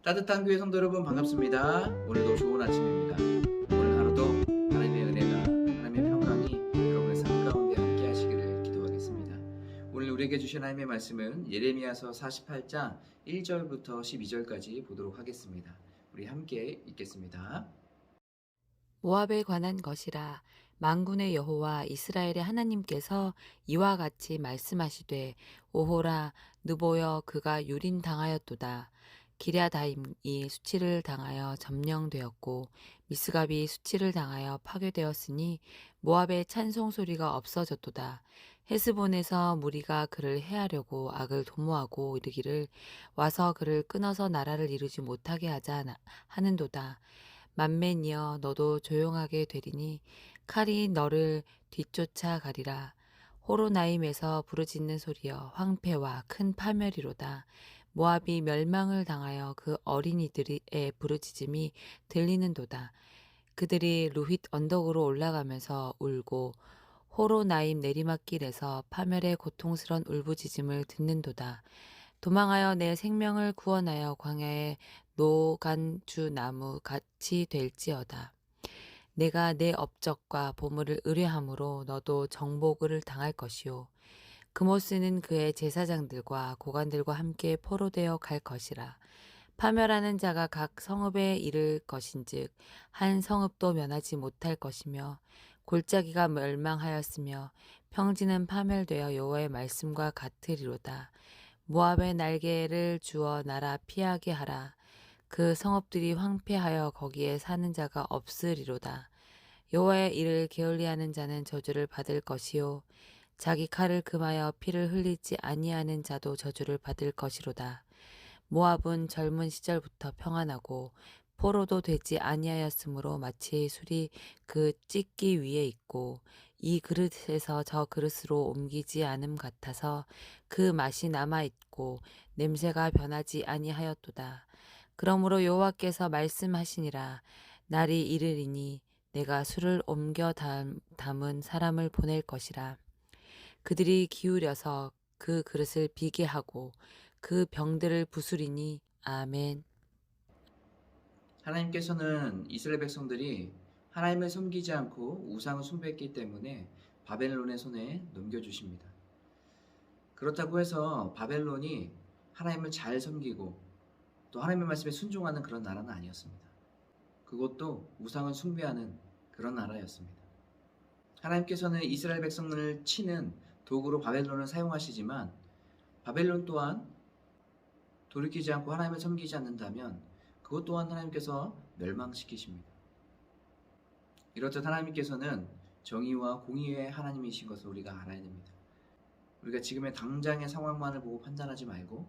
따뜻한 교회 성도 여러분 반갑습니다. 오늘도 좋은 아침입니다. 오늘 하루도 하나님의 은혜가 하나님의 평강이 여러분의 삶 가운데 함께 하시기를 기도하겠습니다. 오늘 우리에게 주신 하나님의 말씀은 예레미야서 48장 1절부터 12절까지 보도록 하겠습니다. 우리 함께 읽겠습니다. 모압에 관한 것이라. 만군의 여호와 이스라엘의 하나님께서 이와 같이 말씀하시되, 오호라, 느보여 그가 유린당하였도다. 기랴다임이 수치를 당하여 점령되었고 미스갑이 수치를 당하여 파괴되었으니 모압의 찬송 소리가 없어졌도다. 헤스본에서 무리가 그를 해하려고 악을 도모하고 이르기를, 와서 그를 끊어서 나라를 이루지 못하게 하자 하는도다. 만맨이여, 너도 조용하게 되리니 칼이 너를 뒤쫓아 가리라. 호로나임에서 부르짖는 소리여, 황폐와 큰 파멸이로다. 모압이 멸망을 당하여 그 어린이들의 부르짖음이 들리는도다. 그들이 루힛 언덕으로 올라가면서 울고 호로나임 내리막길에서 파멸의 고통스런 울부짖음을 듣는도다. 도망하여 내 생명을 구원하여 광야에 노간주 나무 같이 될지어다. 내가 내 업적과 보물을 의뢰함으로 너도 정복을 당할 것이요. 그모스는 그의 제사장들과 고관들과 함께 포로되어 갈 것이라. 파멸하는 자가 각 성읍에 이를 것인즉 한 성읍도 면하지 못할 것이며, 골짜기가 멸망하였으며 평지는 파멸되어 여호와의 말씀과 같으리로다. 모압의 날개를 주어 나라 피하게 하라. 그 성읍들이 황폐하여 거기에 사는 자가 없으리로다. 여호와의 일을 게을리하는 자는 저주를 받을 것이요, 자기 칼을 금하여 피를 흘리지 아니하는 자도 저주를 받을 것이로다. 모압은 젊은 시절부터 평안하고 포로도 되지 아니하였으므로 마치 술이 그 찢기 위에 있고 이 그릇에서 저 그릇으로 옮기지 않음 같아서 그 맛이 남아 있고 냄새가 변하지 아니하였도다. 그러므로 여호와께서 말씀하시니라. 날이 이르리니 내가 술을 옮겨 담은 사람을 보낼 것이라. 그들이 기울여서 그 그릇을 비게 하고 그 병들을 부수리니. 아멘. 하나님께서는 이스라엘 백성들이 하나님을 섬기지 않고 우상을 숭배했기 때문에 바벨론의 손에 넘겨주십니다. 그렇다고 해서 바벨론이 하나님을 잘 섬기고 또 하나님의 말씀에 순종하는 그런 나라는 아니었습니다. 그것도 우상을 숭배하는 그런 나라였습니다. 하나님께서는 이스라엘 백성을 치는 도구로 바벨론을 사용하시지만 바벨론 또한 돌이키지 않고 하나님을 섬기지 않는다면 그것 또한 하나님께서 멸망시키십니다. 이렇듯 하나님께서는 정의와 공의의 하나님이신 것을 우리가 알아야 됩니다. 우리가 지금의 당장의 상황만을 보고 판단하지 말고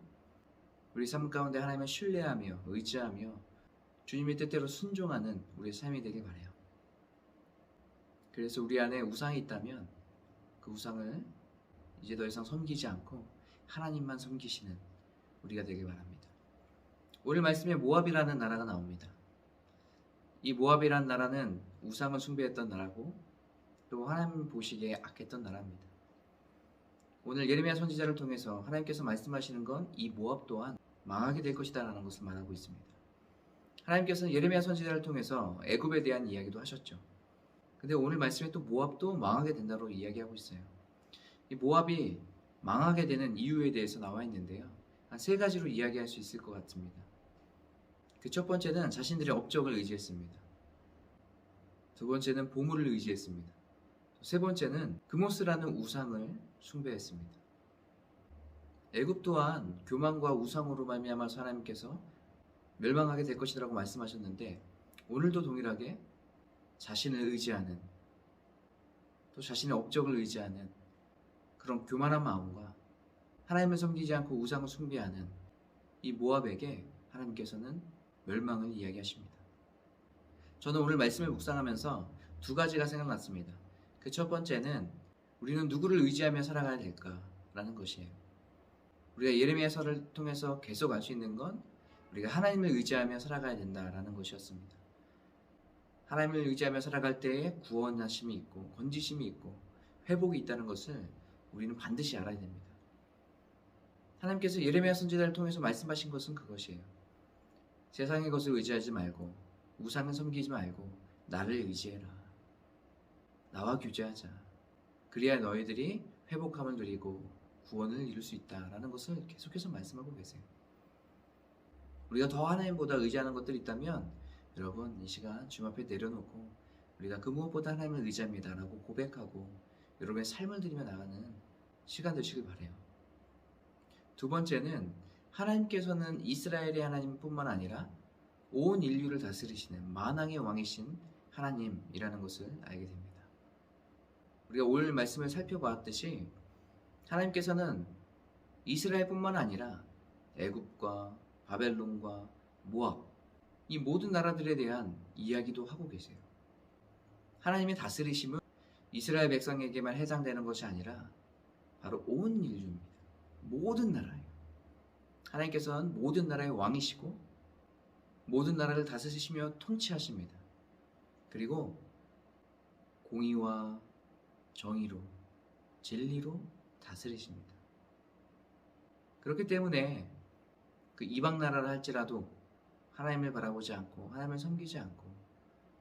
우리 삶 가운데 하나님을 신뢰하며 의지하며 주님의 뜻대로 순종하는 우리의 삶이 되길 바라요. 그래서 우리 안에 우상이 있다면 그 우상을 이제 더 이상 섬기지 않고 하나님만 섬기시는 우리가 되길 바랍니다. 오늘 말씀에 모압이라는 나라가 나옵니다. 이 모압이라는 나라는 우상을 숭배했던 나라고 또 하나님 보시기에 악했던 나라입니다. 오늘 예레미야 선지자를 통해서 하나님께서 말씀하시는 건 이 모압 또한 망하게 될 것이다 라는 것을 말하고 있습니다. 하나님께서는 예레미야 선지자를 통해서 애굽에 대한 이야기도 하셨죠. 근데 오늘 말씀에 또 모압도 망하게 된다고 이야기하고 있어요. 이 모압이 망하게 되는 이유에 대해서 나와 있는데요. 한 세 가지로 이야기할 수 있을 것 같습니다. 그 첫 번째는 자신들의 업적을 의지했습니다. 두 번째는 보물을 의지했습니다. 세 번째는 그모스라는 우상을 숭배했습니다. 애굽 또한 교만과 우상으로 말미암아서 하나님께서 멸망하게 될 것이라고 말씀하셨는데 오늘도 동일하게 자신을 의지하는 또 자신의 업적을 의지하는 그런 교만한 마음과 하나님을 섬기지 않고 우상을 숭배하는 이 모압에게 하나님께서는 멸망을 이야기하십니다. 저는 오늘 말씀을 묵상하면서 두 가지가 생각났습니다. 그 첫 번째는 우리는 누구를 의지하며 살아가야 될까라는 것이에요. 우리가 예레미야서를 통해서 계속 알 수 있는 건 우리가 하나님을 의지하며 살아가야 된다라는 것이었습니다. 하나님을 의지하며 살아갈 때에 구원하심이 있고 건지심이 있고 회복이 있다는 것을 우리는 반드시 알아야 됩니다. 하나님께서 예레미야 선지자를 통해서 말씀하신 것은 그것이에요. 세상의 것을 의지하지 말고 우상을 섬기지 말고 나를 의지해라. 나와 규제하자. 그리하여 너희들이 회복함을 누리고 구원을 이룰 수 있다라는 것을 계속해서 말씀하고 계세요. 우리가 더 하나님보다 의지하는 것들이 있다면 여러분 이 시간 주님 앞에 내려놓고 우리가 그 무엇보다 하나님을 의지합니다라고 고백하고 여러분의 삶을 드리며 나가는 시간 되시길 바라요. 두 번째는 하나님께서는 이스라엘의 하나님뿐만 아니라 온 인류를 다스리시는 만왕의 왕이신 하나님이라는 것을 알게 됩니다. 우리가 오늘 말씀을 살펴보았듯이 하나님께서는 이스라엘뿐만 아니라 애굽과 바벨론과 모압 이 모든 나라들에 대한 이야기도 하고 계세요. 하나님의 다스리심은 이스라엘 백성에게만 해당되는 것이 아니라 바로 온 인류입니다. 모든 나라예요. 하나님께서는 모든 나라의 왕이시고 모든 나라를 다스리시며 통치하십니다. 그리고 공의와 정의로 진리로 다스리십니다. 그렇기 때문에 그 이방 나라를 할지라도 하나님을 바라보지 않고 하나님을 섬기지 않고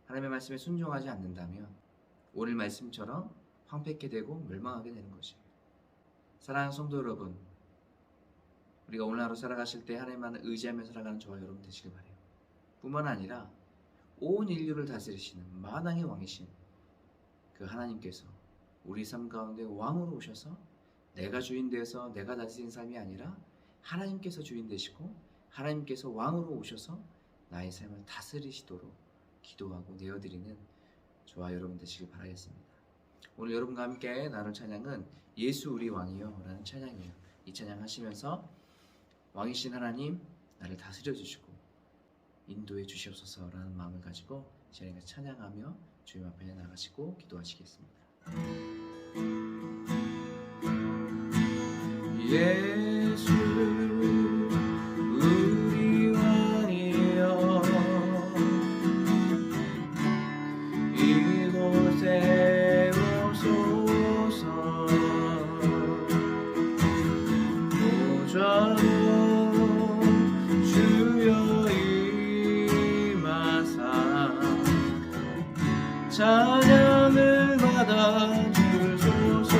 하나님의 말씀에 순종하지 않는다면 오늘 말씀처럼 황폐케 되고 멸망하게 되는 것이에요. 사랑하는 성도 여러분, 우리가 오늘 하루 살아가실 때 하나님만을 의지하며 살아가는 저와 여러분 되시길 바라요. 뿐만 아니라 온 인류를 다스리시는 만왕의 왕이신 그 하나님께서 우리 삶 가운데 왕으로 오셔서 내가 주인 되어서 내가 다스리는 삶이 아니라 하나님께서 주인 되시고 하나님께서 왕으로 오셔서 나의 삶을 다스리시도록 기도하고 내어드리는 저와 여러분 되시길 바라겠습니다. 오늘 여러분과 함께 나눌 찬양은 예수 우리 왕이여 라는 찬양이에요. 이 찬양 하시면서 왕이신 하나님 나를 다스려 주시고 인도해 주시옵소서 라는 마음을 가지고 저희가 찬양하며 주님 앞에 나가시고 기도하시겠습니다. 예수 우리 왕이여 이곳에 오소서 보좌로 주여 임하사 찬양을 받아 주소서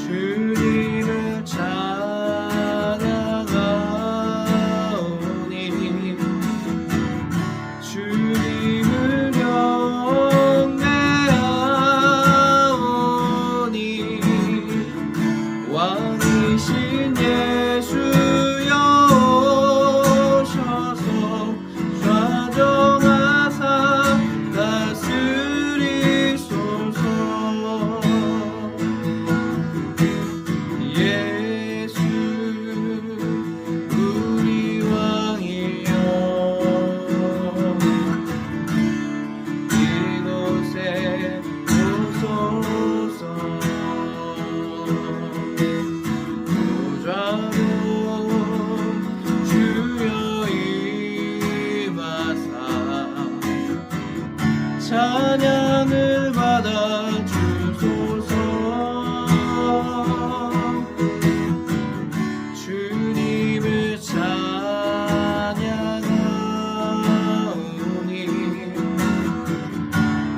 주님을 찬양하오니 주님을 경배하오니 왕이신 예수여 오셔서 좌정하사 다스리소서 예수 우리 왕이여 이곳에 오소서 보좌로 주여 임하사 찬양을 받아 주소서 주님을 찬양하오니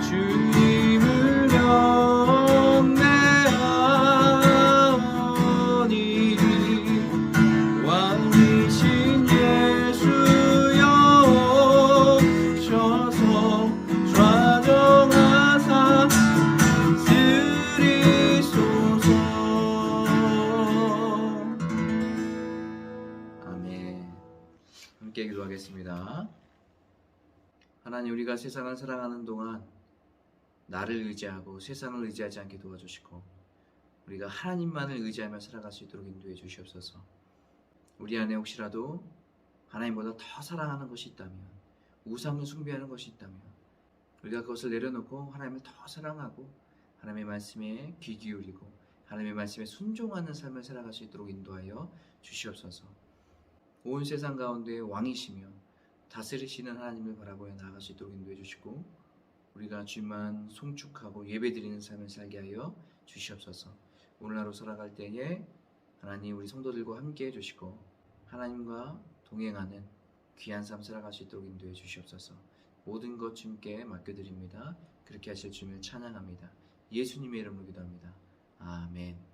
주님을 경배하오니 왕이신 예수여 오셔서 좌정하사 다스리소서. 아멘. 함께 기도하겠습니다. 하나님, 우리가 세상을 살아가는 동안 나를 의지하고 세상을 의지하지 않게 도와주시고 우리가 하나님만을 의지하며 살아갈 수 있도록 인도해 주시옵소서. 우리 안에 혹시라도 하나님보다 더 사랑하는 것이 있다면, 우상을 숭배하는 것이 있다면 우리가 그것을 내려놓고 하나님을 더 사랑하고 하나님의 말씀에 귀 기울이고 하나님의 말씀에 순종하는 삶을 살아갈 수 있도록 인도하여 주시옵소서. 온 세상 가운데 왕이시며 다스리시는 하나님을 바라보며 나아갈 수 있도록 인도해 주시고 우리가 주님만 송축하고 예배드리는 삶을 살게 하여 주시옵소서. 오늘 하루 살아갈 때에 하나님 우리 성도들과 함께 해주시고 하나님과 동행하는 귀한 삶 살아갈 수 있도록 인도해 주시옵소서. 모든 것 주님께 맡겨드립니다. 그렇게 하실 주님을 찬양합니다. 예수님의 이름으로 기도합니다. 아멘.